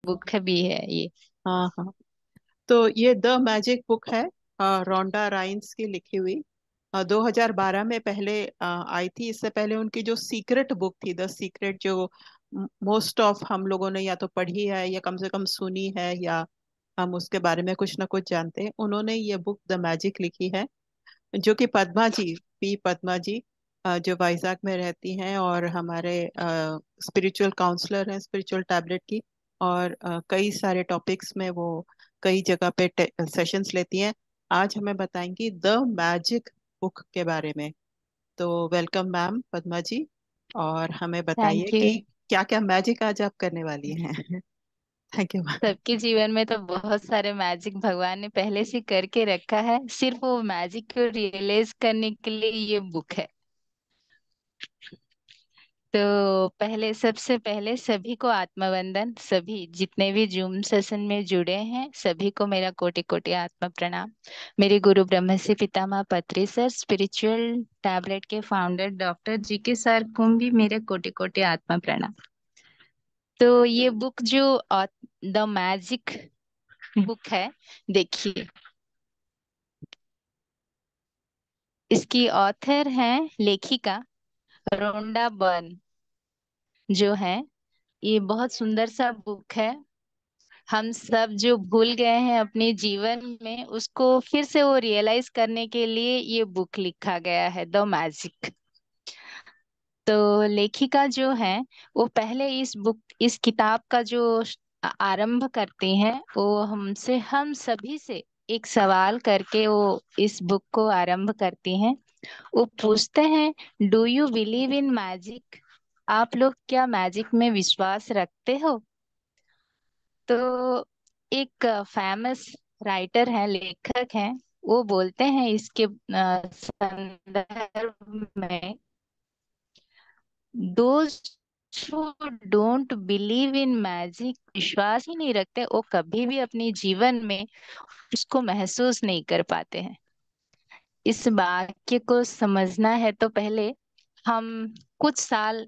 Book भी है ये। हाँ हाँ। तो ये द मैजिक बुक है, रोंडा राइन्स की लिखी हुई। 2012 में पहले आई थी। इससे पहले उनकी जो सीक्रेट बुक थी, द सीक्रेट, जो मोस्ट ऑफ हम लोगों ने या तो पढ़ी है या कम से कम सुनी है, या हम उसके बारे में कुछ ना कुछ जानते हैं, उन्होंने ये बुक द मैजिक लिखी है। जो कि पद्मा जी, पी पद्मा जी, जो वाइजैक में रहती हैं और हमारे स्पिरिचुअल काउंसलर हैं, स्पिरिचुअल टैबलेट की। और कई सारे टॉपिक्स में वो कई जगह पे सेशंस लेती हैं। आज हमें बताएंगी द मैजिक बुक के बारे में। तो वेलकम मैम पद्मा जी, और हमें बताइए थैंक यू। कि क्या क्या मैजिक आज आप करने वाली हैं। Thank you ma'am. सबके जीवन में तो बहुत सारे मैजिक भगवान ने पहले से करके रखा है, सिर्फ वो मैजिक को रियलाइज करने के लिए ये बुक है। तो पहले, सबसे पहले सभी को आत्मवंदन, सभी जितने भी जूम सेशन में जुड़े हैं सभी को मेरा कोटि कोटि आत्म प्रणाम। मेरे गुरु ब्रह्मश्री पितामह पत्री सर, स्पिरिचुअल टैबलेट के फाउंडर डॉक्टर जी के सर को भी मेरे कोटि कोटि आत्म प्रणाम। तो ये बुक जो द मैजिक बुक है, देखिए, इसकी ऑथर है, लेखिका रोंडा बर्न जो है। ये बहुत सुंदर सा बुक है। हम सब जो भूल गए हैं अपने जीवन में उसको फिर से वो रियलाइज करने के लिए ये बुक लिखा गया है, द मैजिक। तो लेखिका जो है वो पहले इस किताब का जो आरंभ करती हैं, वो हमसे, हम सभी से एक सवाल करके वो इस बुक को आरंभ करती हैं। वो पूछते हैं, do you believe in magic? आप लोग क्या मैजिक में विश्वास रखते हो? तो एक फेमस राइटर है, लेखक हैं, वो बोलते हैं इसके संदर्भ में, those don't believe in magic, विश्वास ही नहीं रखते, वो कभी भी अपने जीवन में उसको महसूस नहीं कर पाते हैं। इस वाक्य को समझना है तो पहले हम कुछ साल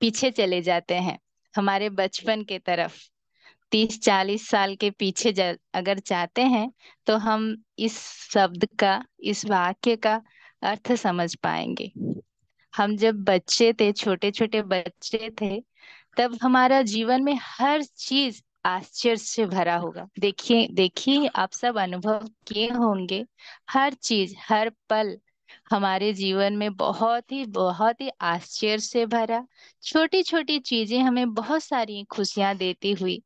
पीछे चले जाते हैं, हमारे बचपन के तरफ। 30-40 साल के पीछे अगर जाते हैं तो हम इस शब्द का, इस वाक्य का अर्थ समझ पाएंगे। हम जब बच्चे थे, छोटे छोटे बच्चे थे, तब हमारा जीवन में हर चीज आश्चर्य से भरा होगा। देखिए देखिए, आप सब अनुभव किए होंगे, हर चीज, हर पल हमारे जीवन में बहुत ही आश्चर्य से भरा। छोटी छोटी चीजें हमें बहुत सारी खुशियां देती हुई,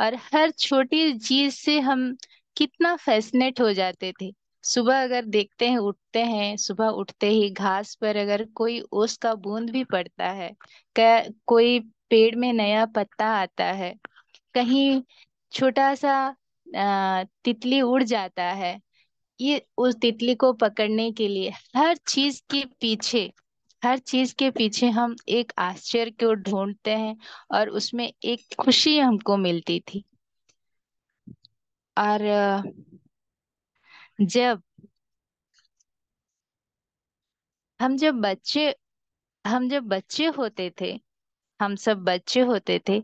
और हर छोटी चीज से हम कितना फैसिनेट हो जाते थे। सुबह अगर देखते हैं, उठते हैं, सुबह उठते ही घास पर अगर कोई ओस का बूंद भी पड़ता है, कोई पेड़ में नया पत्ता आता है, कहीं छोटा सा तितली उड़ जाता है, ये उस तितली को पकड़ने के लिए, हर चीज के पीछे हम एक आश्चर्य को ढूंढते हैं, और उसमें एक खुशी हमको मिलती थी। और जब हम जब बच्चे हम जब बच्चे होते थे, हम सब बच्चे होते थे,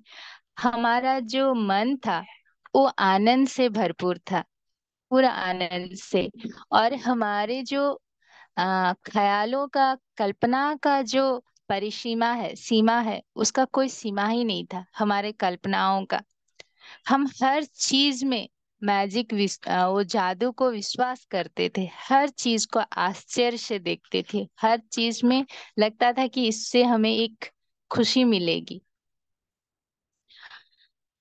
हमारा जो मन था वो आनंद से भरपूर था, पूरा आनंद से। और हमारे जो ख्यालों का, कल्पना का जो परिसीमा है, सीमा है, उसका कोई सीमा ही नहीं था हमारे कल्पनाओं का। हम हर चीज में वो जादू को विश्वास करते थे, हर चीज को आश्चर्य से देखते थे, हर चीज में लगता था कि इससे हमें एक खुशी मिलेगी।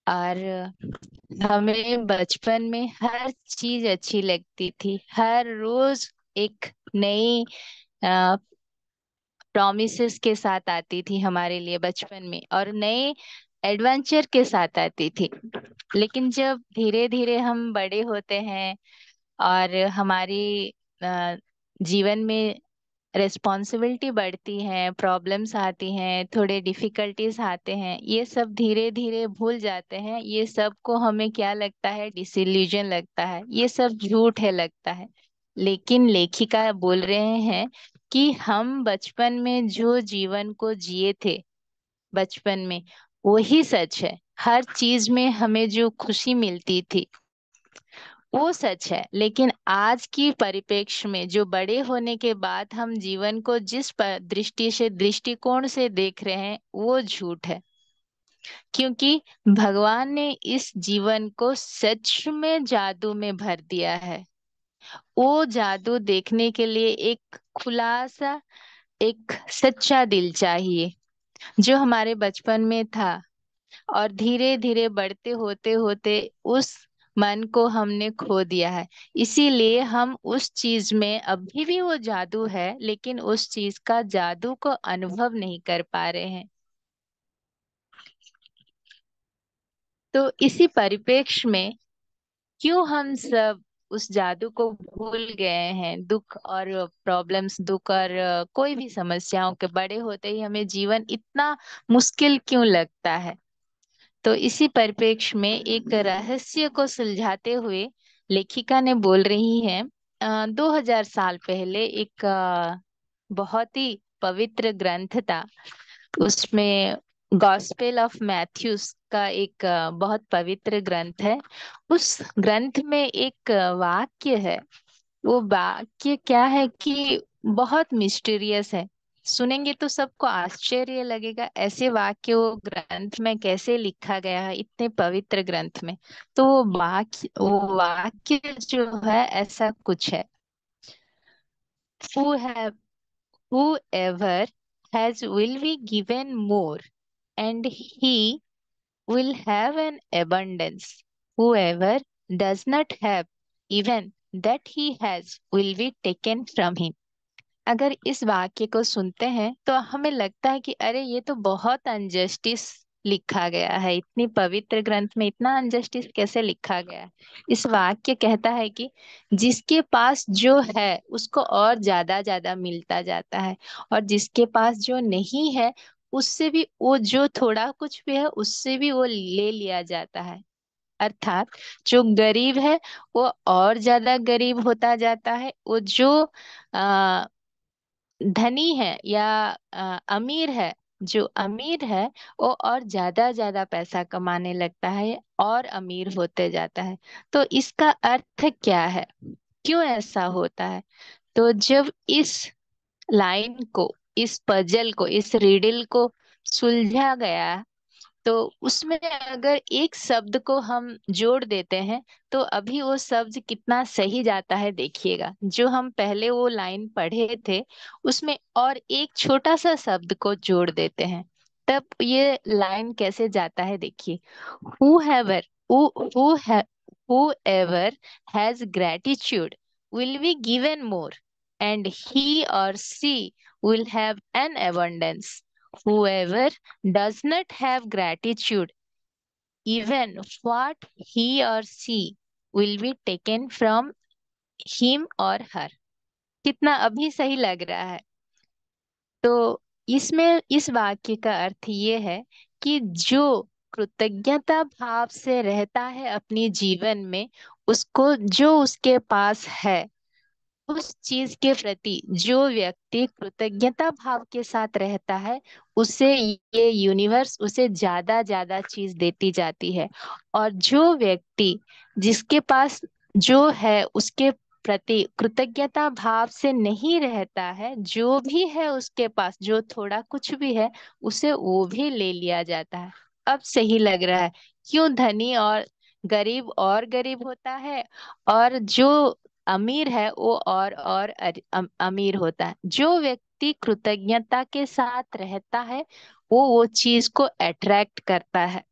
और हमें बचपन में हर चीज अच्छी लगती थी, हर रोज एक नई प्रॉमिसेस के साथ आती थी हमारे लिए बचपन में, और नए एडवेंचर के साथ आती थी। लेकिन जब धीरे धीरे हम बड़े होते हैं और हमारी अ, जीवन में रिस्पॉन्सिबिलिटी बढ़ती है, प्रॉब्लम्स आती हैं, थोड़े डिफिकल्टीज आते हैं, ये सब धीरे धीरे भूल जाते हैं। ये सब को हमें क्या लगता है, डिसिल्यूजन लगता है, ये सब झूठ है लगता है। लेकिन लेखिका बोल रहे हैं कि हम बचपन में जो जीवन को जिए थे, बचपन में, वही सच है। हर चीज में हमें जो खुशी मिलती थी वो सच है, लेकिन आज की परिप्रेक्ष्य में जो बड़े होने के बाद हम जीवन को जिस दृष्टिकोण से देख रहे हैं वो झूठ है। क्योंकि भगवान ने इस जीवन को सच में जादू में भर दिया है। वो जादू देखने के लिए एक खुलासा, एक सच्चा दिल चाहिए, जो हमारे बचपन में था और धीरे धीरे बढ़ते होते होते उस मन को हमने खो दिया है। इसीलिए हम उस चीज में अभी भी वो जादू है, लेकिन उस चीज का जादू को अनुभव नहीं कर पा रहे हैं। तो इसी परिप्रेक्ष्य में क्यों हम सब उस जादू को भूल गए हैं? दुख और प्रॉब्लम्स, दुख और कोई भी समस्याओं के बड़े होते ही हमें जीवन इतना मुश्किल क्यों लगता है? तो इसी परिप्रेक्ष्य में एक रहस्य को सुलझाते हुए लेखिका ने बोल रही है, 2000 साल पहले एक बहुत ही पवित्र ग्रंथ था। उसमें गॉस्पेल ऑफ मैथ्यूस का एक बहुत पवित्र ग्रंथ है। उस ग्रंथ में एक वाक्य है। वो वाक्य क्या है कि बहुत मिस्टीरियस है। सुनेंगे तो सबको आश्चर्य लगेगा, ऐसे वाक्य वो ग्रंथ में कैसे लिखा गया है, इतने पवित्र ग्रंथ में। तो वो वाक्य जो है ऐसा कुछ है। Who have whoever has will be given more, and he will have an abundance. Whoever does not have, even that he has will be taken from him. अगर इस वाक्य को सुनते हैं तो हमें लगता है कि अरे ये तो बहुत अनजस्टिस लिखा गया है, इतनी पवित्र ग्रंथ में इतना अनजस्टिस कैसे लिखा गया है। इस वाक्य कहता है कि जिसके पास जो है उसको और ज्यादा ज्यादा मिलता जाता है, और जिसके पास जो नहीं है उससे भी, वो जो थोड़ा कुछ भी है उससे भी वो ले लिया जाता है। अर्थात जो गरीब है वो और ज्यादा गरीब होता जाता है, वो जो धनी है या अमीर है, जो अमीर है वो और ज्यादा ज्यादा पैसा कमाने लगता है और अमीर होते जाता है। तो इसका अर्थ क्या है? क्यों ऐसा होता है? तो जब इस लाइन को, इस पजल को, इस रिडल को सुलझा गया, तो उसमें अगर एक शब्द को हम जोड़ देते हैं तो अभी वो शब्द कितना सही जाता है देखिएगा। जो हम पहले वो लाइन पढ़े थे उसमें और एक छोटा सा शब्द को जोड़ देते हैं, तब ये लाइन कैसे जाता है देखिए। whoever who, who ha, whoever has gratitude will be given more, and he or she will have an abundance. Whoever does not have gratitude, even what he or she will be taken from him or her. कितना अभी सही लग रहा है? तो इसमें इस वाक्य का अर्थ ये है कि जो कृतज्ञता भाव से रहता है अपनी जीवन में, उसको जो उसके पास है उस चीज के प्रति, जो व्यक्ति कृतज्ञता भाव के साथ रहता है उसे ये यूनिवर्स उसे ज्यादा ज्यादा चीज देती जाती है। और जो व्यक्ति जिसके पास जो है उसके प्रति कृतज्ञता भाव से नहीं रहता है, जो भी है उसके पास जो थोड़ा कुछ भी है उसे वो भी ले लिया जाता है। अब सही लग रहा है क्यों धनी और गरीब होता है, और जो अमीर है वो और अमीर होता है। जो व्यक्ति कृतज्ञता के साथ रहता है वो चीज को अट्रैक्ट करता है।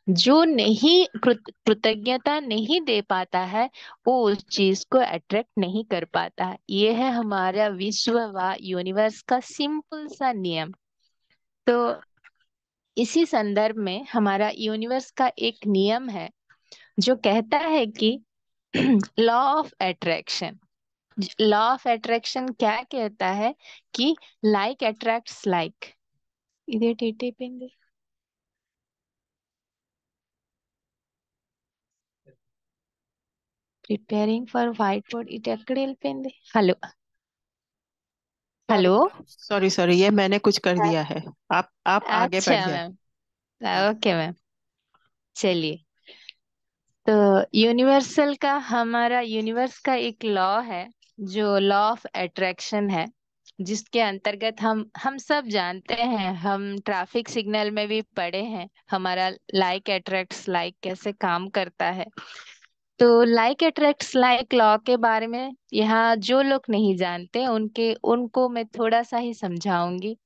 जो नहीं कृतज्ञता नहीं दे पाता है वो उस चीज को अट्रैक्ट नहीं कर पाता है। ये है हमारा विश्व व यूनिवर्स का सिंपल सा नियम। तो इसी संदर्भ में हमारा यूनिवर्स का एक नियम है जो कहता है कि law of attraction. Law of attraction क्या कहता है कि लाइक अट्रैक्ट्स लाइक। इधर टीटे पेंगे preparing for whiteboard it ఎక్కడ వెళ్ళిపోయింది? Hello sorry hello. Sorry sorry, ये मैंने कुछ कर दिया है। आप आगे अच्छा बढ़िए। मैम। हाँ। Okay ma'am. चलिए, तो यूनिवर्सल का हमारा यूनिवर्स का एक लॉ है, जो लॉ ऑफ अट्रैक्शन है, जिसके अंतर्गत हम सब जानते हैं, हम ट्रैफिक सिग्नल में भी पढ़े हैं, हमारा लाइक अट्रैक्ट्स लाइक कैसे काम करता है। तो लाइक अट्रैक्ट्स लाइक लॉ के बारे में यहाँ जो लोग नहीं जानते उनके उनको मैं थोड़ा सा ही समझाऊंगी।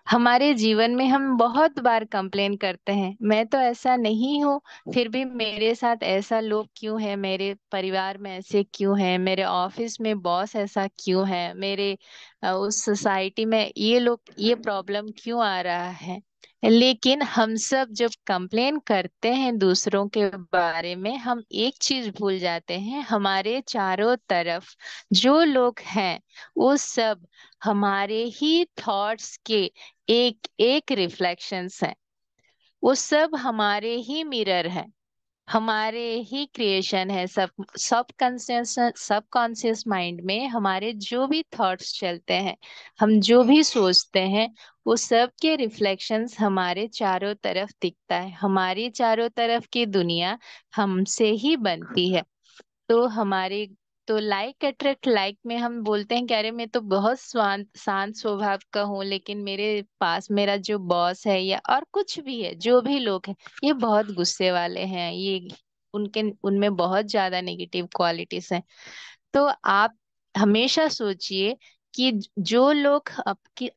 हमारे जीवन में हम बहुत बार कंप्लेन करते हैं, मैं तो ऐसा नहीं हूँ, फिर भी मेरे साथ ऐसा लोग क्यों है, मेरे परिवार में ऐसे क्यों है, मेरे ऑफिस में बॉस ऐसा क्यों है, मेरे उस सोसाइटी में ये लोग ये प्रॉब्लम क्यों आ रहा है। लेकिन हम सब जब कंप्लेन करते हैं दूसरों के बारे में, हम एक चीज भूल जाते हैं, हमारे चारों तरफ जो लोग हैं वो सब हमारे ही थॉट्स के एक एक रिफ्लेक्शंस हैं। वो सब हमारे ही मिरर है, हमारे ही क्रिएशन है। सब कॉन्शियस माइंड में हमारे जो भी थॉट्स चलते हैं, हम जो भी सोचते हैं, वो सब के रिफ्लेक्शंस हमारे चारों तरफ दिखता है। हमारी चारों तरफ की दुनिया हमसे ही बनती है। तो हमारे तो लाइक अट्रैक्ट लाइक में हम बोलते हैं कि अरे मैं तो बहुत शांत शांत स्वभाव का हूँ, लेकिन मेरे पास मेरा जो बॉस है या और कुछ भी है, जो भी लोग हैं, ये बहुत गुस्से वाले हैं, ये उनके उनमें बहुत ज्यादा नेगेटिव क्वालिटीज हैं। तो आप हमेशा सोचिए कि जो लोग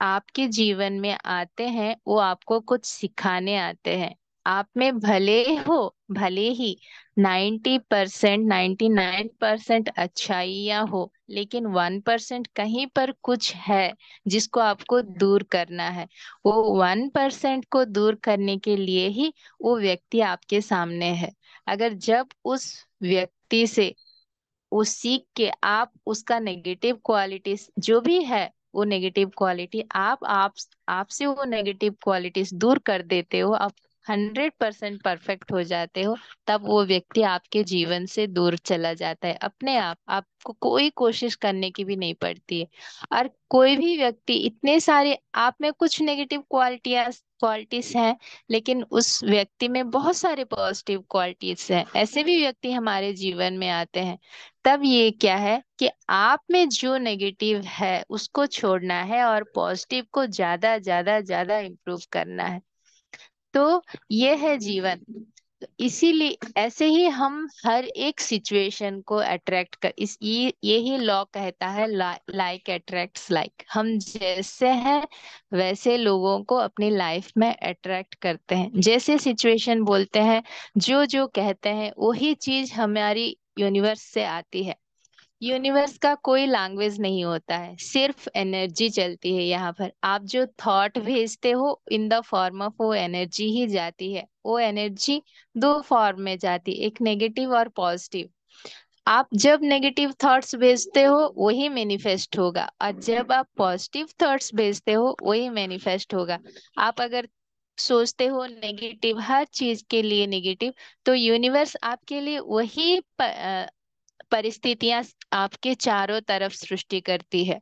आपके जीवन में आते हैं वो आपको कुछ सिखाने आते हैं। आप में भले ही 90% 99% अच्छाइयाँ हो, लेकिन 1% कहीं पर कुछ है जिसको आपको दूर करना है। वो 1% को दूर करने के लिए ही वो व्यक्ति आपके सामने है। अगर जब उस व्यक्ति से वो सीख के आप उसका नेगेटिव क्वालिटीज जो भी है, वो नेगेटिव क्वालिटी आप आपसे वो नेगेटिव क्वालिटीज दूर कर देते हो, आप 100% परफेक्ट हो जाते हो, तब वो व्यक्ति आपके जीवन से दूर चला जाता है अपने आप। आपको कोई कोशिश करने की भी नहीं पड़ती है। और कोई भी व्यक्ति इतने सारे आप में कुछ नेगेटिव क्वालिटीज हैं, लेकिन उस व्यक्ति में बहुत सारे पॉजिटिव क्वालिटीज हैं, ऐसे भी व्यक्ति हमारे जीवन में आते हैं। तब ये क्या है कि आप में जो नेगेटिव है उसको छोड़ना है और पॉजिटिव को ज्यादा ज्यादा ज्यादा इम्प्रूव करना है। तो ये है जीवन। तो इसीलिए ऐसे ही हम हर एक सिचुएशन को अट्रैक्ट कर इस ये यही लॉ कहता है, लाइक अट्रैक्ट्स लाइक। हम जैसे हैं वैसे लोगों को अपनी लाइफ में अट्रैक्ट करते हैं, जैसे सिचुएशन बोलते हैं, जो जो कहते हैं वही चीज हमारी यूनिवर्स से आती है। यूनिवर्स का कोई लैंग्वेज नहीं होता है, सिर्फ एनर्जी चलती है यहाँ पर। आप जो थॉट भेजते हो इन द फॉर्म ऑफ वो एनर्जी ही जाती है। वो एनर्जी दो फॉर्म में जाती है, एक नेगेटिव और पॉजिटिव। आप जब नेगेटिव थॉट्स भेजते हो वही मैनिफेस्ट होगा, और जब आप पॉजिटिव थॉट्स भेजते हो वही मैनिफेस्ट होगा। आप अगर सोचते हो नेगेटिव, हर चीज के लिए नेगेटिव, तो यूनिवर्स आपके लिए वही परिस्थितियां आपके चारों तरफ सृष्टि करती है।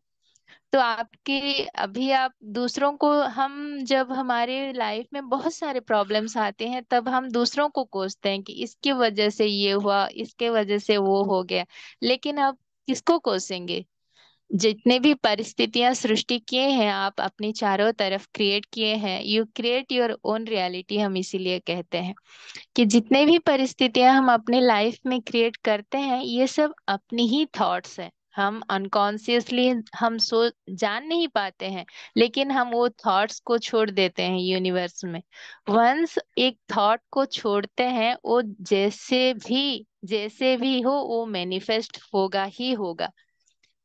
तो आपके अभी आप दूसरों को हम जब हमारे लाइफ में बहुत सारे प्रॉब्लम्स आते हैं, तब हम दूसरों को कोसते हैं कि इसकी वजह से ये हुआ, इसके वजह से वो हो गया। लेकिन आप किसको कोसेंगे? जितने भी परिस्थितियां सृष्टि किए हैं आप अपनी चारों तरफ क्रिएट किए हैं, you create your own reality, हम इसीलिए कहते हैं कि जितने भी परिस्थितियां हम अपने लाइफ में क्रिएट करते हैं, ये सब अपनी ही थॉट्स है। हम अनकॉन्शियसली हम जान नहीं पाते हैं, लेकिन हम वो थॉट्स को छोड़ देते हैं यूनिवर्स में। वंस एक थॉट को छोड़ते हैं, वो जैसे भी हो वो मैनिफेस्ट होगा ही होगा।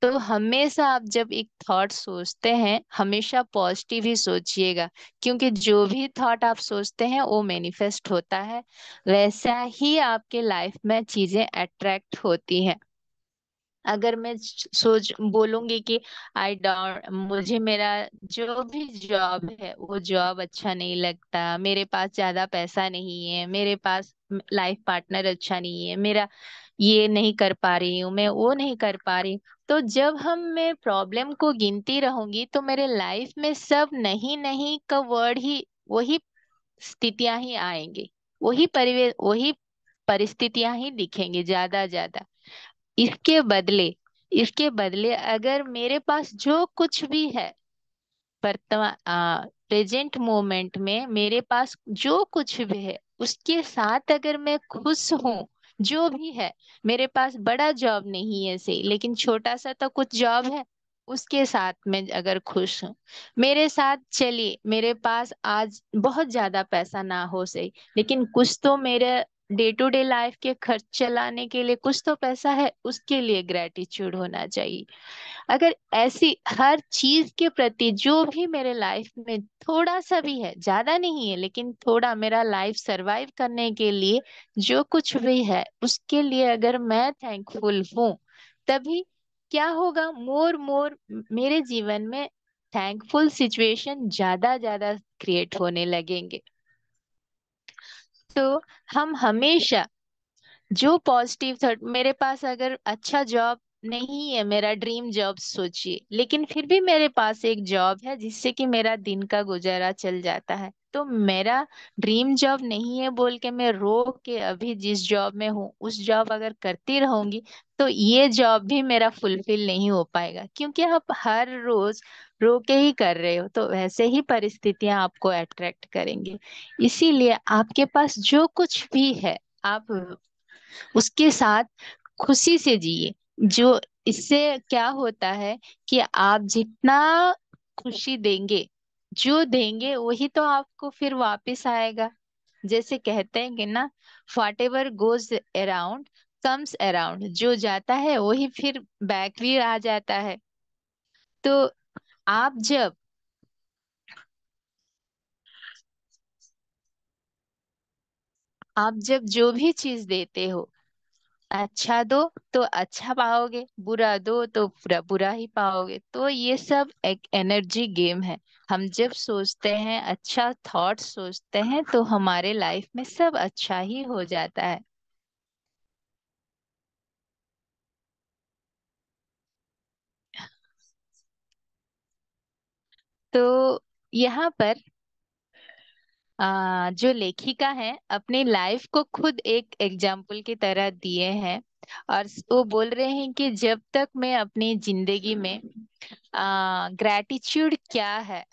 तो हमेशा आप जब एक थॉट सोचते हैं, हमेशा पॉजिटिव ही सोचिएगा, क्योंकि जो भी थॉट आप सोचते हैं वो मैनिफेस्ट होता है। वैसा ही आपके लाइफ में चीजें अट्रैक्ट होती हैं। अगर मैं सोच बोलूंगी कि आई डोंट मुझे मेरा जो भी जॉब है वो जॉब अच्छा नहीं लगता, मेरे पास ज्यादा पैसा नहीं है, मेरे पास लाइफ पार्टनर अच्छा नहीं है, मेरा ये नहीं कर पा रही हूँ, मैं वो नहीं कर पा रही हूँ, तो जब मैं प्रॉब्लम को गिनती रहूंगी तो मेरे लाइफ में सब नहीं नहीं का वर्ड ही, वही स्थितियां ही आएंगी, वही परिवेश, वही परिस्थितियां ही दिखेंगी ज्यादा ज्यादा। इसके बदले, इसके बदले अगर मेरे पास जो कुछ भी है वर्तमान, प्रेजेंट मोमेंट में मेरे पास जो कुछ भी है उसके साथ अगर मैं खुश हूँ, जो भी है, मेरे पास बड़ा जॉब नहीं है सही, लेकिन छोटा सा तो कुछ जॉब है, उसके साथ मैं अगर खुश हूँ, मेरे साथ चलिए मेरे पास आज बहुत ज्यादा पैसा ना हो सही, लेकिन कुछ तो मेरे डे टू डे लाइफ के खर्च चलाने के लिए कुछ तो पैसा है, उसके लिए ग्रेटिट्यूड होना चाहिए। अगर ऐसी हर चीज के प्रति जो भी मेरे लाइफ में थोड़ा सा भी है, ज्यादा नहीं है लेकिन थोड़ा, मेरा लाइफ सरवाइव करने के लिए जो कुछ भी है उसके लिए अगर मैं थैंकफुल हूँ, तभी क्या होगा, मोर मोर मेरे जीवन में थैंकफुल सिचुएशन ज्यादा ज्यादा क्रिएट होने लगेंगे। तो हम हमेशा जो पॉजिटिव थॉट, मेरे पास अगर अच्छा जॉब नहीं है, मेरा ड्रीम जॉब सोचिए, लेकिन फिर भी मेरे पास एक जॉब है जिससे कि मेरा दिन का गुजारा चल जाता है, तो मेरा ड्रीम जॉब नहीं है बोल के मैं रो के अभी जिस जॉब में हूँ उस जॉब अगर करती रहूंगी, तो ये जॉब भी मेरा फुलफिल नहीं हो पाएगा, क्योंकि आप हर रोज रो के ही कर रहे हो, तो वैसे ही परिस्थितियां आपको अट्रैक्ट करेंगी। इसीलिए आपके पास जो कुछ भी है, आप उसके साथ खुशी से जिए। जो इससे क्या होता है कि आप जितना खुशी देंगे, जो देंगे वही तो आपको फिर वापस आएगा। जैसे कहते हैं कि ना, what ever goes around comes around, जो जाता है वही फिर बैक भी आ जाता है। तो आप जब आप जब जो भी चीज देते हो, अच्छा दो तो अच्छा पाओगे, बुरा दो तो बुरा बुरा ही पाओगे, तो ये सब एक एनर्जी गेम है। हम जब सोचते हैं, अच्छा थॉट सोचते हैं, तो हमारे लाइफ में सब अच्छा ही हो जाता है। तो यहाँ पर जो लेखिका है अपनी लाइफ को खुद एक एग्जाम्पल की तरह दिए हैं, और वो बोल रहे हैं कि जब तक मैं अपनी जिंदगी में ग्रैटिट्यूड क्या है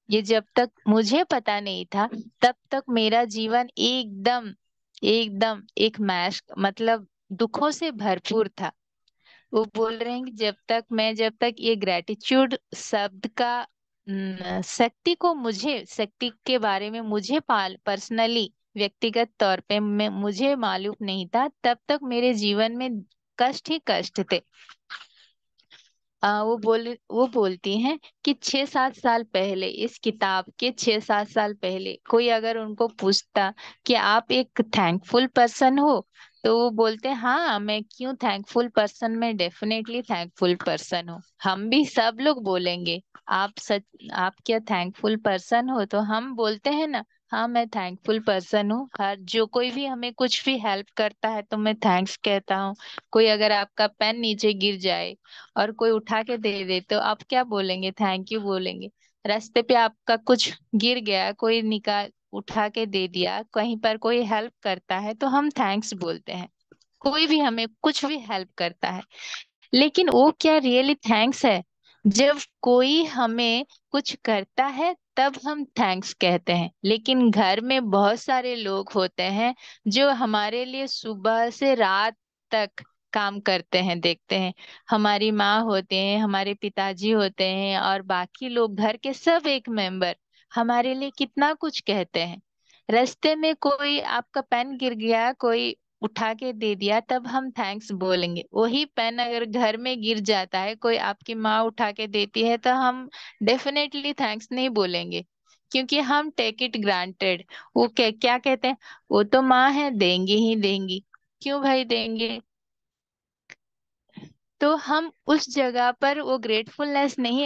ये जब तक मुझे पता नहीं था, तब तक मेरा जीवन एकदम एकदम एक मैश, मतलब दुखों से भरपूर था। वो बोल रहे हैं कि जब तक ये ग्रेटिट्यूड शब्द का शक्ति को, मुझे शक्ति के बारे में मुझे पाल पर्सनली व्यक्तिगत तौर पे मैं मुझे मालूम नहीं था, तब तक मेरे जीवन में कष्ट ही कष्ट थे। वो बोलती हैं कि 6-7 साल पहले, इस किताब के 6-7 साल पहले कोई अगर उनको पूछता कि आप एक थैंकफुल पर्सन हो, तो वो बोलते हैं हाँ, मैं क्यों थैंकफुल पर्सन, मैं डेफिनेटली थैंकफुल पर्सन हूँ। हम भी सब लोग बोलेंगे, आप सच, आप क्या थैंकफुल पर्सन हो, तो हम बोलते हैं ना, हाँ मैं थैंकफुल पर्सन हूँ। हर जो कोई भी हमें कुछ भी हेल्प करता है तो मैं थैंक्स कहता हूँ। कोई अगर आपका पेन नीचे गिर जाए और कोई उठा के दे दे, तो आप क्या बोलेंगे, थैंक यू बोलेंगे। रास्ते पे आपका कुछ गिर गया, कोई निकाल उठा के दे दिया, कहीं पर कोई हेल्प करता है तो हम थैंक्स बोलते हैं। कोई भी हमें कुछ भी हेल्प करता है, लेकिन वो क्या रियली थैंक्स है? जब कोई हमें कुछ करता है तब हम थैंक्स कहते हैं, लेकिन घर में बहुत सारे लोग होते हैं जो हमारे लिए सुबह से रात तक काम करते हैं, देखते हैं। हमारी माँ होते हैं, हमारे पिताजी होते हैं, और बाकी लोग घर के सब एक मेंबर हमारे लिए कितना कुछ कहते हैं। रास्ते में कोई आपका पेन गिर गया, कोई उठा के दे दिया, तब हम थैंक्स बोलेंगे। वही पेन अगर घर में गिर जाता है, कोई आपकी माँ उठा के देती है, तो हम डेफिनेटली थैंक्स नहीं बोलेंगे, क्योंकि हम टेक इट ग्रांटेड। वो क्या कहते हैं, वो तो माँ है, देंगी ही देंगी, क्यों भाई देंगे। तो हम उस जगह पर वो ग्रेटफुलनेस नहीं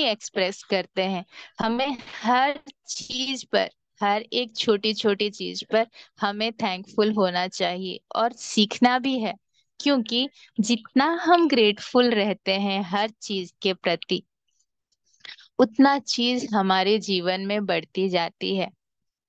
एक्सप्रेस करते हैं। हमें हर चीज पर, हर एक छोटी छोटी चीज पर हमें थैंकफुल होना चाहिए और सीखना भी है, क्योंकि जितना हम ग्रेटफुल रहते हैं हर चीज के प्रति, उतना चीज हमारे जीवन में बढ़ती जाती है।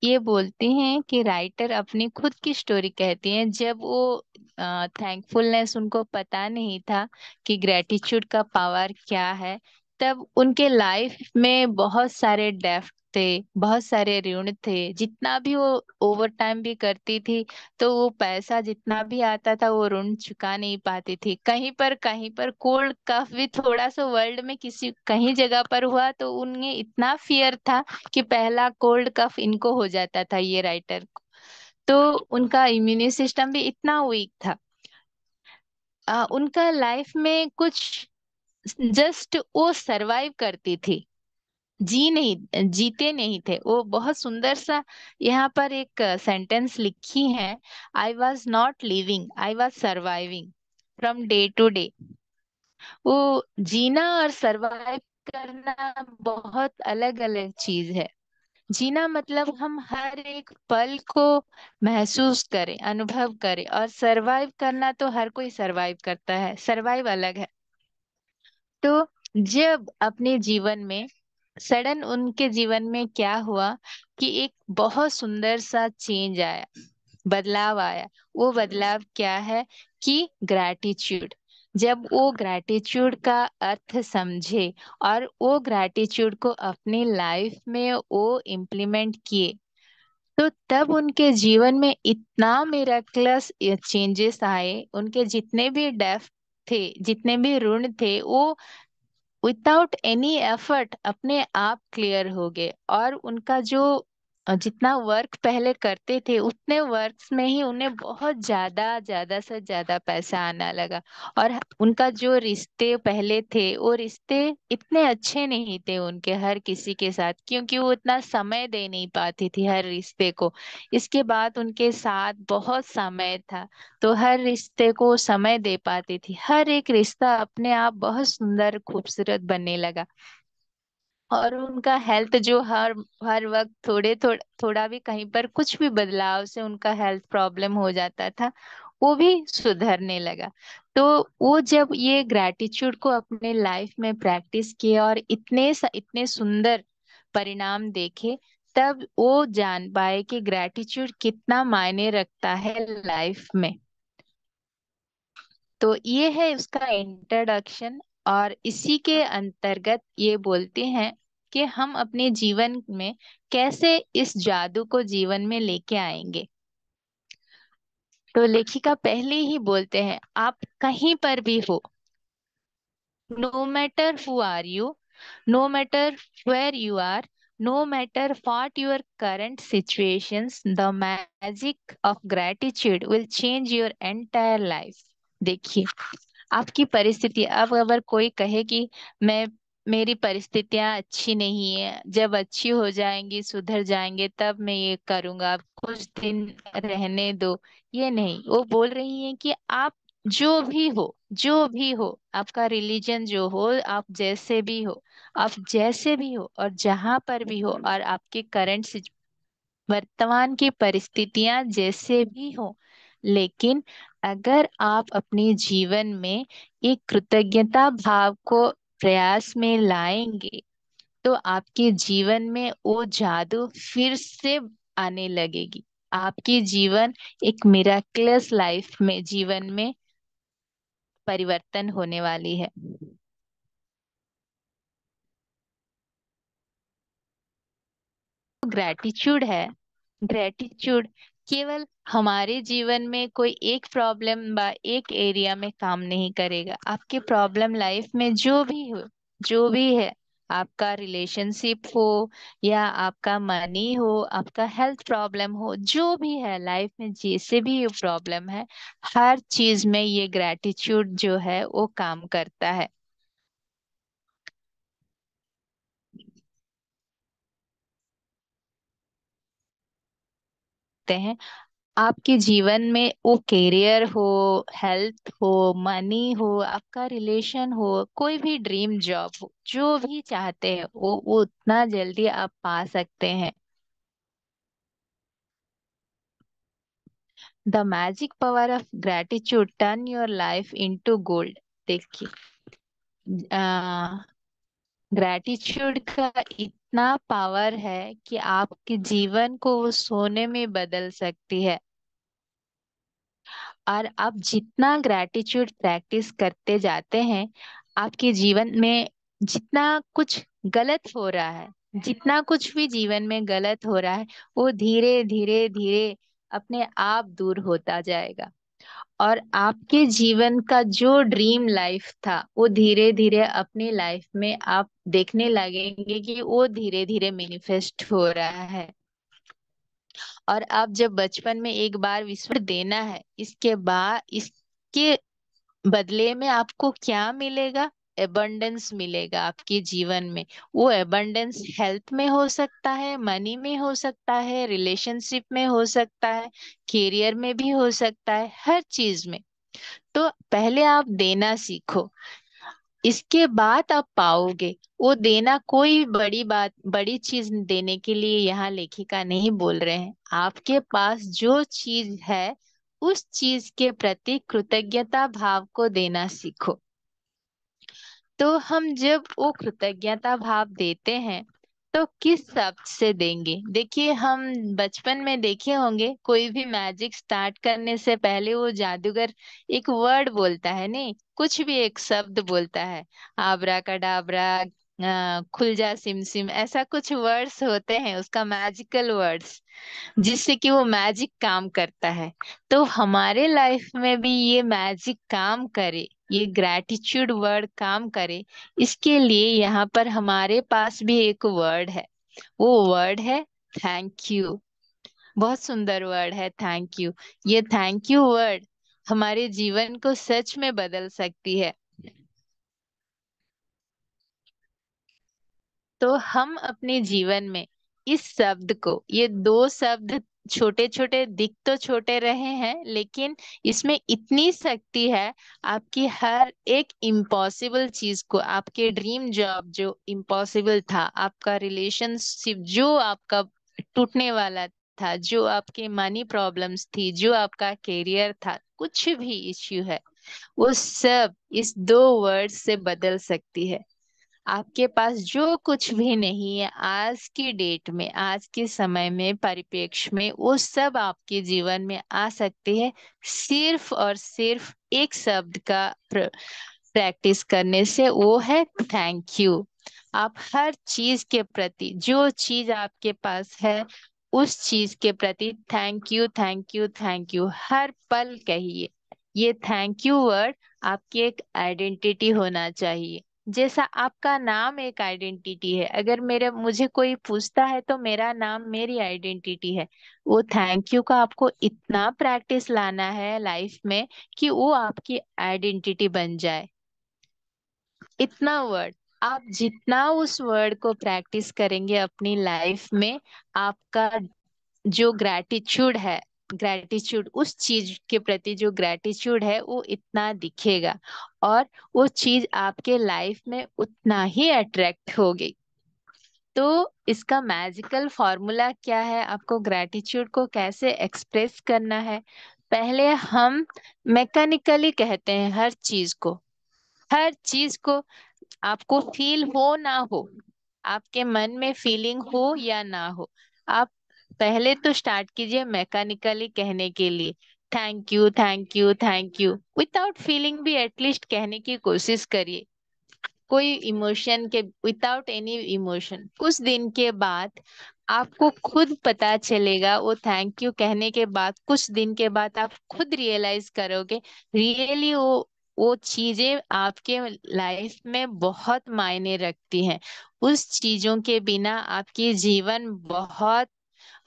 ये बोलती हैं कि राइटर अपनी खुद की स्टोरी कहती हैं, जब वो थैंकफुलनेस उनको पता नहीं था कि ग्रेटिट्यूड का पावर क्या है, तब उनके लाइफ में बहुत सारे डेफ्ट थे, बहुत सारे ऋण थे। जितना भी वो ओवर टाइम भी करती थी, तो वो पैसा जितना भी आता था वो ऋण चुका नहीं पाती थी। कहीं पर कोल्ड कफ भी थोड़ा सा वर्ल्ड में किसी कहीं जगह पर हुआ तो उन्हें इतना फियर था कि पहला कोल्ड कफ इनको हो जाता था, ये राइटर को। तो उनका इम्यून सिस्टम भी इतना वीक था। उनका लाइफ में कुछ जस्ट वो सरवाइव करती थी, जी नहीं जीते नहीं थे वो। बहुत सुंदर सा यहाँ पर एक सेंटेंस लिखी है, I was not living, I was surviving from day to day. वो जीना और सरवाइव करना बहुत अलग अलग चीज है। जीना मतलब हम हर एक पल को महसूस करें, अनुभव करें, और सरवाइव करना तो हर कोई सरवाइव करता है, सरवाइव अलग है। तो जब अपने जीवन में सडन उनके जीवन में क्या हुआ कि एक बहुत सुंदर सा चेंज आया, बदलाव आया। वो बदलाव क्या है कि ग्रैटिट्यूड। जब वो ग्रैटिट्यूड का अर्थ समझे और वो ग्रैटिट्यूड को अपनी लाइफ में वो इम्प्लीमेंट किए, तो तब उनके जीवन में इतना मिराक्लस चेंजेस आए। उनके जितने भी डेफ थे, जितने भी ऋण थे, वो विदाउट एनी एफर्ट अपने आप क्लियर हो गए। और उनका जो जितना वर्क पहले करते थे उतने वर्क्स में ही उन्हें बहुत ज्यादा ज्यादा से ज्यादा पैसा आना लगा। और उनका जो रिश्ते पहले थे वो रिश्ते इतने अच्छे नहीं थे उनके हर किसी के साथ, क्योंकि वो इतना समय दे नहीं पाती थी हर रिश्ते को। इसके बाद उनके साथ बहुत समय था, तो हर रिश्ते को समय दे पाती थी। हर एक रिश्ता अपने आप बहुत सुंदर खूबसूरत बनने लगा। और उनका हेल्थ जो हर हर वक्त थोड़ा भी कहीं पर कुछ भी बदलाव से उनका हेल्थ प्रॉब्लम हो जाता था, वो भी सुधरने लगा। तो वो जब ये ग्रैटिट्यूड को अपने लाइफ में प्रैक्टिस किए और इतने सुंदर परिणाम देखे, तब वो जान पाए कि ग्रैटिट्यूड कितना मायने रखता है लाइफ में। तो ये है उसका इंट्रोडक्शन। और इसी के अंतर्गत ये बोलते हैं कि हम अपने जीवन में कैसे इस जादू को जीवन में लेके आएंगे। तो लेखिका पहले ही बोलते हैं, आप कहीं पर भी हो, no matter who are you, no matter where you are, no matter what your current situations, the magic of gratitude will change your entire life। देखिए, आपकी परिस्थिति, अब अगर कोई कहे कि मैं मेरी परिस्थितियां अच्छी नहीं है, जब अच्छी हो जाएंगी सुधर जाएंगे तब मैं ये करूंगा, आप कुछ दिन रहने दो, ये नहीं। वो बोल रही हैं कि आप जो भी हो, जो भी हो, आपका रिलीजन जो हो, आप जैसे भी हो, आप जैसे भी हो और जहां पर भी हो, और आपके करंट वर्तमान की परिस्थितियां जैसे भी हो, लेकिन अगर आप अपने जीवन में एक कृतज्ञता भाव को प्रयास में लाएंगे, तो आपके जीवन में वो जादू फिर से आने लगेगी। आपकी जीवन एक मिराक्युलस लाइफ में, जीवन में परिवर्तन होने वाली है। ग्रैटिट्यूड है, ग्रैटिट्यूड केवल हमारे जीवन में कोई एक प्रॉब्लम बा एक एरिया में काम नहीं करेगा। आपके प्रॉब्लम लाइफ में जो भी हो, जो भी है, आपका रिलेशनशिप हो या आपका मनी हो, आपका हेल्थ प्रॉब्लम हो, जो भी है लाइफ में, जैसे भी प्रॉब्लम है, हर चीज में ये ग्रैटिट्यूड जो है वो काम करता है। ते हैं आपके जीवन में, वो कैरियर हो, हेल्थ हो, मनी हो, आपका रिलेशन हो, कोई भी ड्रीम जॉब हो, जो भी चाहते हैं वो उतना जल्दी आप पा सकते हैं। The magic power of gratitude turn your life into gold. देखिए, ग्रैटिट्यूड का इतना पावर है कि आपके जीवन को वो सोने में बदल सकती है। और आप जितना ग्रैटिट्यूड प्रैक्टिस करते जाते हैं, आपके जीवन में जितना कुछ गलत हो रहा है, जितना कुछ भी जीवन में गलत हो रहा है, वो धीरे धीरे धीरे अपने आप दूर होता जाएगा। और आपके जीवन का जो ड्रीम लाइफ था, वो धीरे धीरे अपनी लाइफ में आप देखने लगेंगे कि वो धीरे धीरे मैनिफेस्ट हो रहा है। और आप जब बचपन में एक बार विश्वास देना है, इसके बाद इसके बदले में आपको क्या मिलेगा? एबंडेंस मिलेगा आपके जीवन में। वो एबंडेंस हेल्थ में हो सकता है, मनी में हो सकता है, रिलेशनशिप में हो सकता है, करियर में भी हो सकता है, हर चीज में। तो पहले आप देना सीखो, इसके बाद आप पाओगे। वो देना कोई बड़ी बात, बड़ी चीज देने के लिए यहाँ लेखिका नहीं बोल रहे हैं। आपके पास जो चीज है, उस चीज के प्रति कृतज्ञता भाव को देना सीखो। तो हम जब वो कृतज्ञता भाव देते हैं, तो किस शब्द से देंगे? देखिए, हम बचपन में देखे होंगे, कोई भी मैजिक स्टार्ट करने से पहले वो जादूगर एक वर्ड बोलता है, नहीं कुछ भी एक शब्द बोलता है। आबरा कडाबरा, खुल जा सिम सिम, ऐसा कुछ वर्ड्स होते हैं, उसका मैजिकल वर्ड्स, जिससे कि वो मैजिक काम करता है। तो हमारे लाइफ में भी ये मैजिक काम करे, ये ग्रैटिट्यूड वर्ड काम करे, इसके लिए यहाँ पर हमारे पास भी एक वर्ड है। वो वर्ड है थैंक यू। बहुत सुंदर वर्ड है थैंक यू। ये थैंक यू वर्ड हमारे जीवन को सच में बदल सकती है। तो हम अपने जीवन में इस शब्द को, ये दो शब्द छोटे छोटे दिख तो छोटे रहे हैं, लेकिन इसमें इतनी शक्ति है। आपकी हर एक इम्पॉसिबल चीज को, आपके ड्रीम जॉब जो इम्पॉसिबल था, आपका रिलेशनशिप जो आपका टूटने वाला था, जो आपके मनी प्रॉब्लम्स थी, जो आपका करियर था, कुछ भी इश्यू है, वो सब इस दो वर्ड से बदल सकती है। आपके पास जो कुछ भी नहीं है आज की डेट में, आज के समय में, परिप्रेक्ष्य में, वो सब आपके जीवन में आ सकते हैं, सिर्फ और सिर्फ एक शब्द का प्रैक्टिस करने से, वो है थैंक यू। आप हर चीज के प्रति, जो चीज आपके पास है, उस चीज के प्रति thank you thank you thank you हर पल कहिए। ये थैंक यू वर्ड आपकी एक आइडेंटिटी होना चाहिए। जैसा आपका नाम एक आइडेंटिटी है, अगर मेरे मुझे कोई पूछता है तो मेरा नाम मेरी आइडेंटिटी है। वो थैंक यू का आपको इतना प्रैक्टिस लाना है लाइफ में कि वो आपकी आइडेंटिटी बन जाए। इतना वर्ड, आप जितना उस वर्ड को प्रैक्टिस करेंगे अपनी लाइफ में, आपका जो ग्रैटिट्यूड है, ग्रैटिट्यूड उस चीज के प्रति जो ग्रैटिट्यूड है, वो इतना दिखेगा। और वो चीज आपके लाइफ में उतना ही अट्रैक्ट होगी। तो इसका मैजिकल फॉर्मूला क्या है? आपको ग्रैटिट्यूड को कैसे एक्सप्रेस करना है? पहले हम मैकेनिकली कहते हैं हर चीज को, हर चीज को, आपको फील हो ना हो, आपके मन में फीलिंग हो या ना हो, आप पहले तो स्टार्ट कीजिए मैकेनिकली कहने के लिए। Thank you thank you thank you without feeling भी एटलीस्ट कहने की कोशिश करिए, कोई इमोशन के, विदाउट एनी इमोशन। कुछ दिन के बाद आपको खुद पता चलेगा, वो थैंक यू कहने के बाद कुछ दिन के बाद आप खुद रियलाइज करोगे, रियली वो चीजें आपके लाइफ में बहुत मायने रखती हैं। उस चीजों के बिना आपकी जीवन बहुत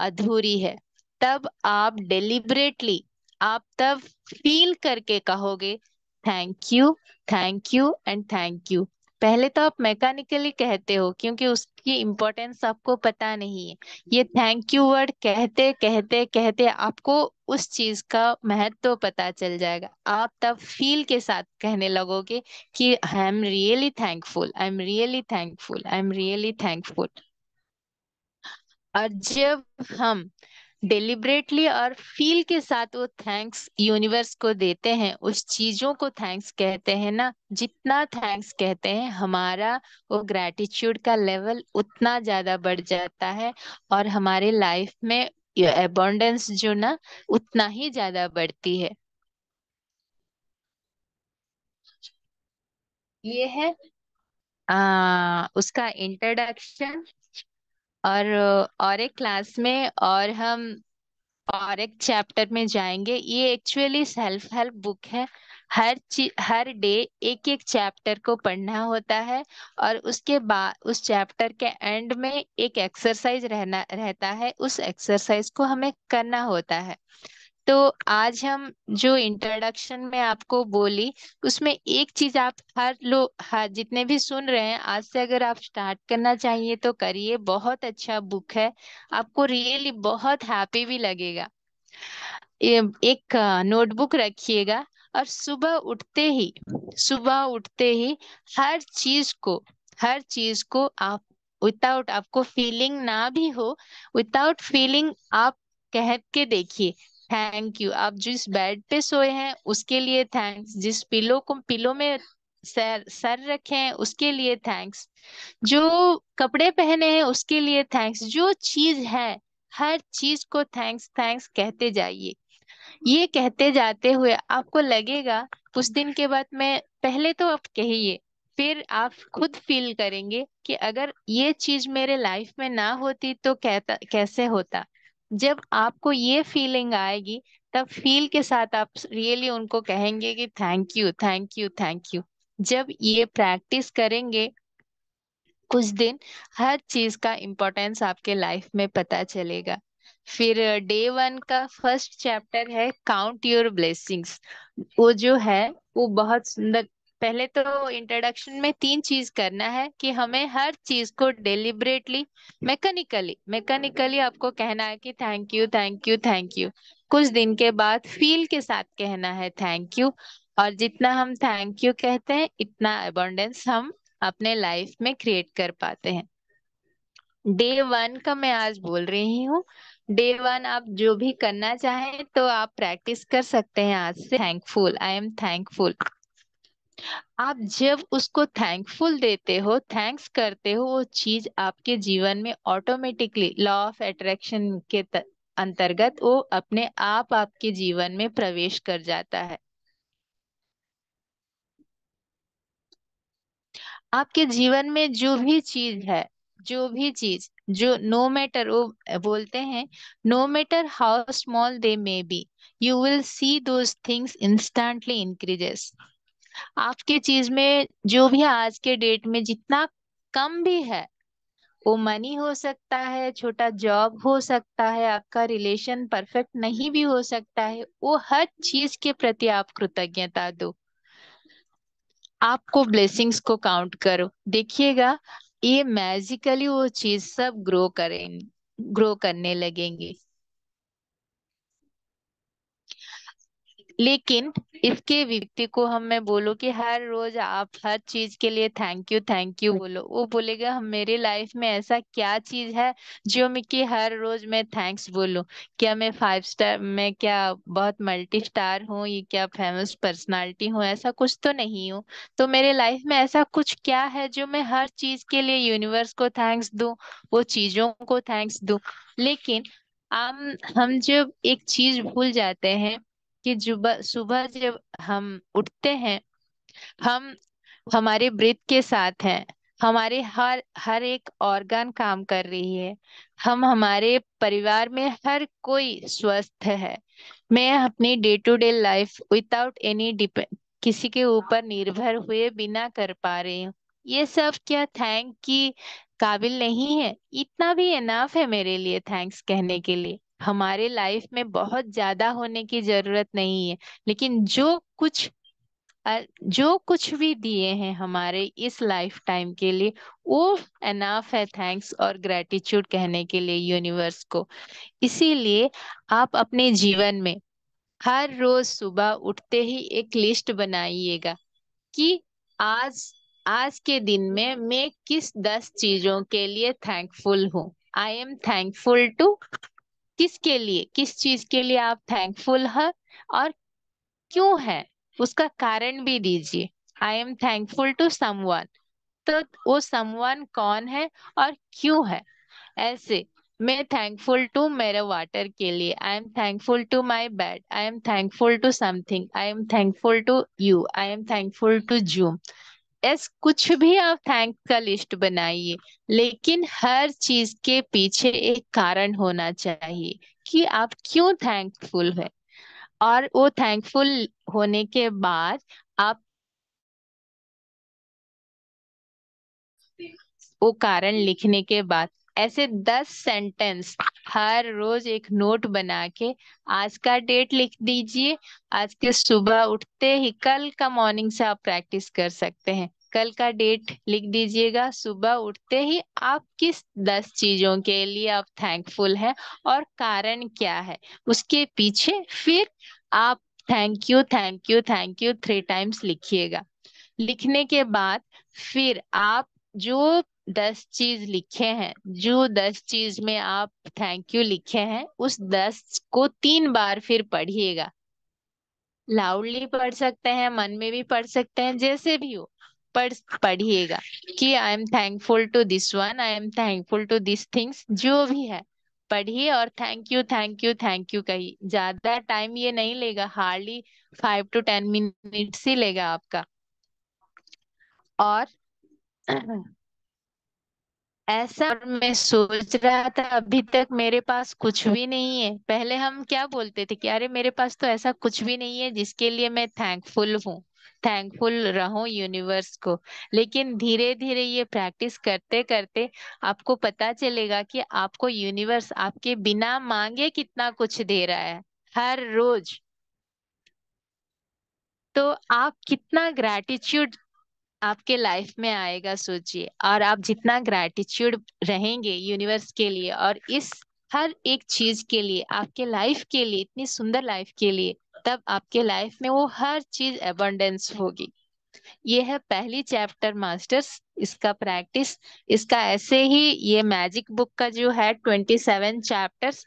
अधूरी है। तब आप डेलिबरेटली, आप तब फील करके कहोगे thank you thank you and thank you. पहले तो आप मैकेनिकली कहते हो क्योंकि उसकी इम्पोर्टेंस आपको पता नहीं है। ये थैंक यू वर्ड कहते कहते कहते आपको उस चीज का महत्व पता चल जाएगा। आप तब फील के साथ कहने लगोगे कि I am really thankful, I am really thankful, I am really thankful. और जब हम डिलिबरेटली और फील के साथ वो थैंक्स यूनिवर्स को देते हैं, उस चीजों को थैंक्स कहते हैं ना, जितना थैंक्स कहते हैं हमारा वो ग्रेटिट्यूड का लेवल उतना ज्यादा बढ़ जाता है, और हमारे लाइफ में अबंडेंस जो ना उतना ही ज्यादा बढ़ती है। ये है उसका इंट्रोडक्शन। और एक क्लास में और हम और एक चैप्टर में जाएंगे। ये एक्चुअली सेल्फ हेल्प बुक है। हर डे एक एक चैप्टर को पढ़ना होता है, और उसके बाद उस चैप्टर के एंड में एक एक्सरसाइज रहना रहता है, उस एक्सरसाइज को हमें करना होता है। तो आज हम जो इंट्रोडक्शन में आपको बोली, उसमें एक चीज आप हर जितने भी सुन रहे हैं, आज से अगर आप स्टार्ट करना चाहिए तो करिए, बहुत अच्छा बुक है, आपको रियली बहुत हैप्पी भी लगेगा। एक नोटबुक रखिएगा, और सुबह उठते ही हर चीज को हर चीज को आप, विदाउट आपको फीलिंग ना भी हो, विदाउट फीलिंग आप कह के देखिए, थैंक यू। आप जिस बेड पे सोए हैं उसके लिए थैंक्स, जिस पिलो में सर सर रखे हैं उसके लिए थैंक्स, जो कपड़े पहने हैं उसके लिए थैंक्स, जो चीज है हर चीज को थैंक्स थैंक्स कहते जाइए। ये कहते जाते हुए आपको लगेगा कुछ दिन के बाद में, पहले तो आप कहिए, फिर आप खुद फील करेंगे कि अगर ये चीज मेरे लाइफ में ना होती तो कहता कैसे होता। जब आपको ये फीलिंग आएगी, तब फील के साथ आप रियली उनको कहेंगे कि thank you thank you thank you. जब ये प्रैक्टिस करेंगे कुछ दिन, हर चीज का इम्पोर्टेंस आपके लाइफ में पता चलेगा। फिर डे वन का फर्स्ट चैप्टर है काउंट योर ब्लेसिंग्स। वो जो है वो बहुत सुंदर। पहले तो इंट्रोडक्शन में तीन चीज करना है कि हमें हर चीज को डेलिबरेटली, मैकेनिकली आपको कहना है कि thank you thank you thank you. कुछ दिन के बाद फील के साथ कहना है थैंक यू, और जितना हम थैंक यू कहते हैं इतना अबंडेंस हम अपने लाइफ में क्रिएट कर पाते हैं। डे वन का मैं आज बोल रही हूँ। डे वन आप जो भी करना चाहें तो आप प्रैक्टिस कर सकते हैं आज से, थैंकफुल, आई एम थैंकफुल। आप जब उसको थैंकफुल देते हो, थैंक्स करते हो, वो चीज आपके जीवन में ऑटोमेटिकली लॉ ऑफ अट्रैक्शन के अंतर्गत वो अपने आप आपके जीवन में प्रवेश कर जाता है। आपके जीवन में जो भी चीज जो नो मैटर, वो बोलते हैं, no matter how small they may be, you will see those things instantly increases. आपके चीज में जो भी आज के डेट में जितना कम भी है, वो मनी हो सकता है, छोटा जॉब हो सकता है, आपका रिलेशन परफेक्ट नहीं भी हो सकता है, वो हर चीज के प्रति आप कृतज्ञता दो। आपको ब्लेसिंग्स को काउंट करो, देखिएगा ये मैजिकली वो चीज सब ग्रो करने लगेंगे। लेकिन इसके व्यक्ति को हम मैं बोलो कि हर रोज आप हर चीज के लिए थैंक यू बोलो, वो बोलेगा हम मेरे लाइफ में ऐसा क्या चीज है जो मैं कि हर रोज मैं थैंक्स बोलूं। क्या मैं 5 स्टार, मैं क्या बहुत मल्टी स्टार हूँ, ये क्या फेमस पर्सनालिटी हूँ, ऐसा कुछ तो नहीं हूँ। तो मेरे लाइफ में ऐसा कुछ क्या है जो मैं हर चीज के लिए यूनिवर्स को थैंक्स दूं, वो चीजों को थैंक्स दूं। लेकिन हम जब एक चीज भूल जाते हैं कि सुबह सुबह जब हम उठते हैं, हम हमारे ब्रीथ के साथ हैं, हमारे हर हर एक ऑर्गन काम कर रही है, हम हमारे परिवार में हर कोई स्वस्थ है, मैं अपनी day to day life without any depend, किसी के ऊपर निर्भर हुए बिना कर पा रही हूँ। ये सब क्या थैंक की काबिल नहीं है? इतना भी इनाफ है मेरे लिए थैंक्स कहने के लिए। हमारे लाइफ में बहुत ज्यादा होने की जरूरत नहीं है, लेकिन जो कुछ भी दिए हैं हमारे इस लाइफ टाइम के लिए, वो एनाफ है थैंक्स और ग्रेटिट्यूड कहने के लिए यूनिवर्स को। इसीलिए आप अपने जीवन में हर रोज सुबह उठते ही एक लिस्ट बनाइएगा कि आज आज के दिन में मैं किस 10 चीजों के लिए थैंकफुल हूँ। आई एम थैंकफुल टू किसके लिए, किस चीज के लिए आप थैंकफुल है और क्यों है, उसका कारण भी दीजिए। I am thankful to someone, तो वो समवन कौन है और क्यों है। ऐसे, मैं थैंकफुल टू मेरे वाटर के लिए, I am thankful to my bed, I am thankful to something, I am thankful to you, I am thankful to Zoom. ऐस कुछ भी आप थैंक का लिस्ट बनाइए, लेकिन हर चीज के पीछे एक कारण होना चाहिए कि आप क्यों थैंकफुल है। और वो थैंकफुल होने के बाद आप वो कारण लिखने के बाद ऐसे 10 सेंटेंस हर रोज एक नोट बना के आज का डेट लिख दीजिए। आज के सुबह उठते ही, कल का मॉर्निंग से आप प्रैक्टिस कर सकते हैं। कल का डेट लिख दीजिएगा, सुबह उठते ही आप किस 10 चीजों के लिए आप थैंकफुल हैं और कारण क्या है उसके पीछे। फिर आप thank you thank you thank you 3 times लिखिएगा। लिखने के बाद फिर आप जो 10 चीज लिखे हैं, जो 10 चीज में आप थैंक यू लिखे हैं, उस 10 को 3 बार फिर पढ़िएगा। लाउडली पढ़ सकते हैं, मन में भी पढ़ सकते हैं, जैसे भी हो पढ़ पढ़िएगा कि I am thankful to this one, I am thankful to this things, जो भी है पढ़िए और thank you thank you thank you कहिए। ज्यादा टाइम ये नहीं लेगा, हार्डली 5 to 10 मिनट्स ही लेगा आपका। और ऐसा, और मैं सोच रहा था अभी तक मेरे पास कुछ भी नहीं है। पहले हम क्या बोलते थे कि अरे मेरे पास तो ऐसा कुछ भी नहीं है जिसके लिए मैं थैंकफुल हूँ, थैंकफुल रहूं यूनिवर्स को। लेकिन धीरे धीरे ये प्रैक्टिस करते करते आपको पता चलेगा कि आपको यूनिवर्स आपके बिना मांगे कितना कुछ दे रहा है हर रोज। तो आप कितना ग्रैटिट्यूड आपके लाइफ में आएगा सोचिए। और आप जितना ग्रैटिट्यूड रहेंगे यूनिवर्स के लिए और इस हर एक चीज के लिए, आपके लाइफ के लिए, इतनी सुंदर लाइफ के लिए, तब आपके लाइफ में वो हर चीज अबंडेंस होगी। ये है पहली चैप्टर मास्टर्स, इसका प्रैक्टिस। इसका ऐसे ही ये मैजिक बुक का जो है 27 चैप्टर्स,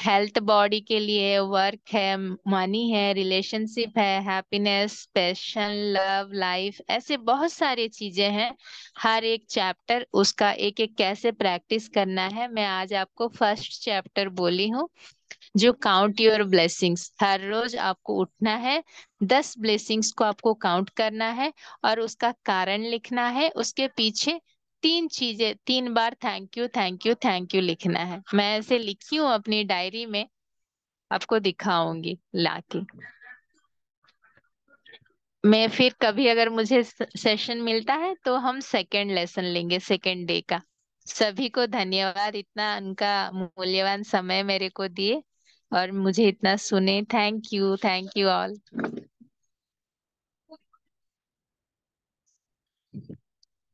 हेल्थ बॉडी के लिए, वर्क है, मनी है, रिलेशनशिप है, हैप्पीनेस, पैशन, लव, लाइफ, ऐसे बहुत सारी चीजें हैं। हर एक चैप्टर उसका एक एक कैसे प्रैक्टिस करना है, मैं आज आपको फर्स्ट चैप्टर बोली हूँ, जो काउंट योर ब्लेसिंग्स। हर रोज आपको उठना है, 10 ब्लेसिंग्स को आपको काउंट करना है और उसका कारण लिखना है। उसके पीछे 3 चीजें, 3 बार thank you thank you thank you लिखना है। मैं ऐसे लिखी हूँ अपनी डायरी में, आपको दिखाऊंगी लाके। मैं फिर कभी अगर मुझे सेशन मिलता है तो हम सेकंड लेसन लेंगे, सेकंड डे का। सभी को धन्यवाद, इतना उनका मूल्यवान समय मेरे को दिए और मुझे इतना सुने। Thank you all.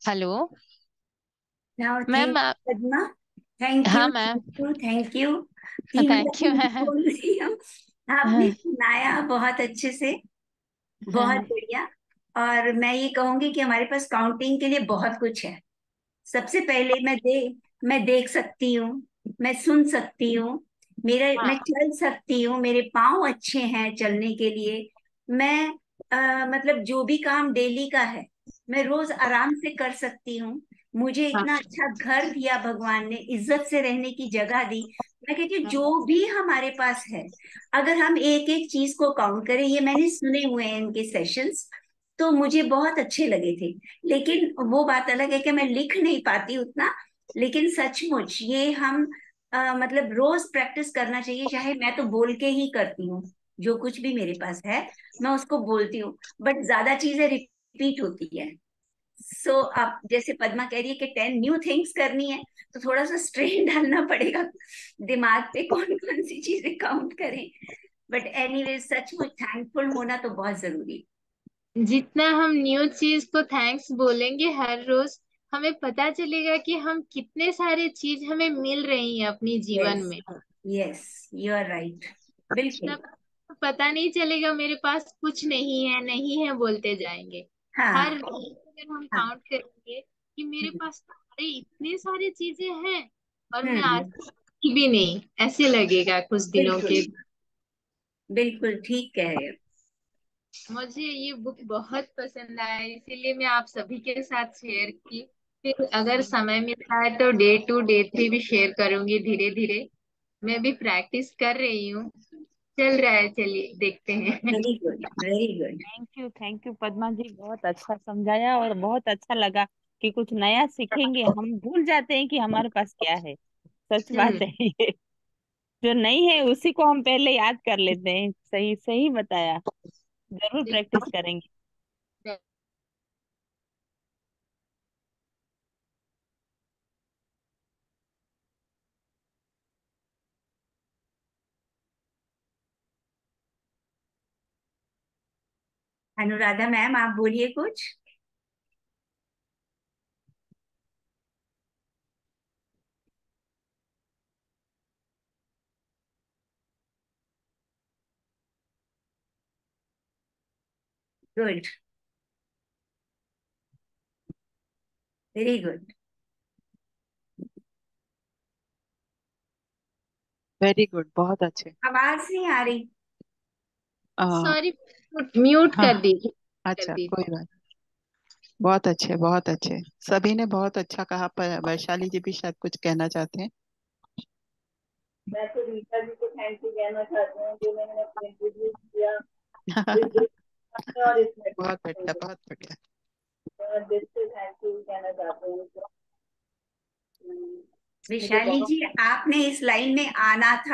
Hello now ma'am, thank आप। पद्मा। थैंक हाँ you ma'am. Thank you thank you. 3 बार थैंक यू मैं मैम। बोल रही हूँ। आपने सुनाया बहुत अच्छे से, बहुत बढ़िया। और मैं ये कहूंगी कि हमारे पास काउंटिंग के लिए बहुत कुछ है। सबसे पहले मैं देख सकती हूँ, मैं सुन सकती हूँ, मैं चल सकती हूँ, मेरे पाँव अच्छे हैं चलने के लिए। मैं मतलब जो भी काम डेली का है मैं रोज आराम से कर सकती हूँ। मुझे इतना अच्छा घर दिया भगवान ने, इज्जत से रहने की जगह दी। मैं कहती हूँ जो भी हमारे पास है, अगर हम एक एक चीज को काउंट करें, ये मैंने सुने हुए हैं इनके सेशंस, तो मुझे बहुत अच्छे लगे थे। लेकिन वो बात अलग है कि मैं लिख नहीं पाती उतना। लेकिन सचमुच ये हम मतलब रोज प्रैक्टिस करना चाहिए। चाहे मैं तो बोल के ही करती हूँ, जो कुछ भी मेरे पास है मैं उसको बोलती हूँ, बट ज्यादा चीजें रिपीट होती है। सो आप जैसे पद्मा कह रही है कि 10 न्यू थिंग्स करनी है, तो थोड़ा सा स्ट्रेन डालना पड़ेगा दिमाग पे, कौन कौन सी चीजें काउंट करें। बट एनीवे सचमुच थैंकफुल होना तो बहुत जरूरी है। जितना हम न्यू चीज को थैंक्स बोलेंगे हर रोज, हमें पता चलेगा कि हम कितने सारे चीज हमें मिल रही हैं अपनी जीवन यस, में। Yes, you are right. ना, बिल्कुल। पता नहीं चलेगा मेरे पास कुछ नहीं है बोलते जाएंगे। हर हाँ, रोज अगर हम हाँ। काउंट करेंगे कि मेरे पास तो अरे इतने सारी चीजें हैं और मैं आज हम्म। भी नहीं, ऐसे लगेगा कुछ दिनों बिल्कुल, के। बिल्कुल ठीक कह रहे हो। मुझे ये बुक बहुत पसंद आया, इसीलिए मैं आप सभी के साथ शेयर की। फिर अगर समय मिलता है तो डे 2 डे 3 भी शेयर करूंगी धीरे धीरे। मैं भी प्रैक्टिस कर रही हूँ, चल रहा है, चलिए देखते हैं। Very good, very good. Thank you Padma ji, बहुत अच्छा समझाया और बहुत अच्छा लगा कि कुछ नया सीखेंगे। हम भूल जाते हैं कि हमारे पास क्या है। सच हम्म। बात है ये। जो नहीं है उसी को हम पहले याद कर लेते हैं। सही सही बताया। जरूर प्रैक्टिस करेंगे। अनुराधा मैम, आप बोलिए कुछ। Good, very good. Very good, बहुत अच्छे। आवाज नहीं आ रही। आ, सॉरी, म्यूट हाँ, कर दीजिए, कर अच्छा, दीजिए। कोई बात। बहुत अच्छे, बहुत अच्छे। सभी ने बहुत अच्छा कहा, पर वैशाली जी भी शायद कुछ कहना चाहते हैं। मैं तो रीता जी को थैंक यू कहना चाहती हूँ, जो मैंने इंट्रोड्यूस किया इस ग्रुप में और इस बहुत नेटवर्क बढ़िया, को। बहुत बढ़िया। मैं दिल से थैंक यू कहना चाहती हूँ। मुझे विशाली बहुत जी, आपने इस लाइन में आना था।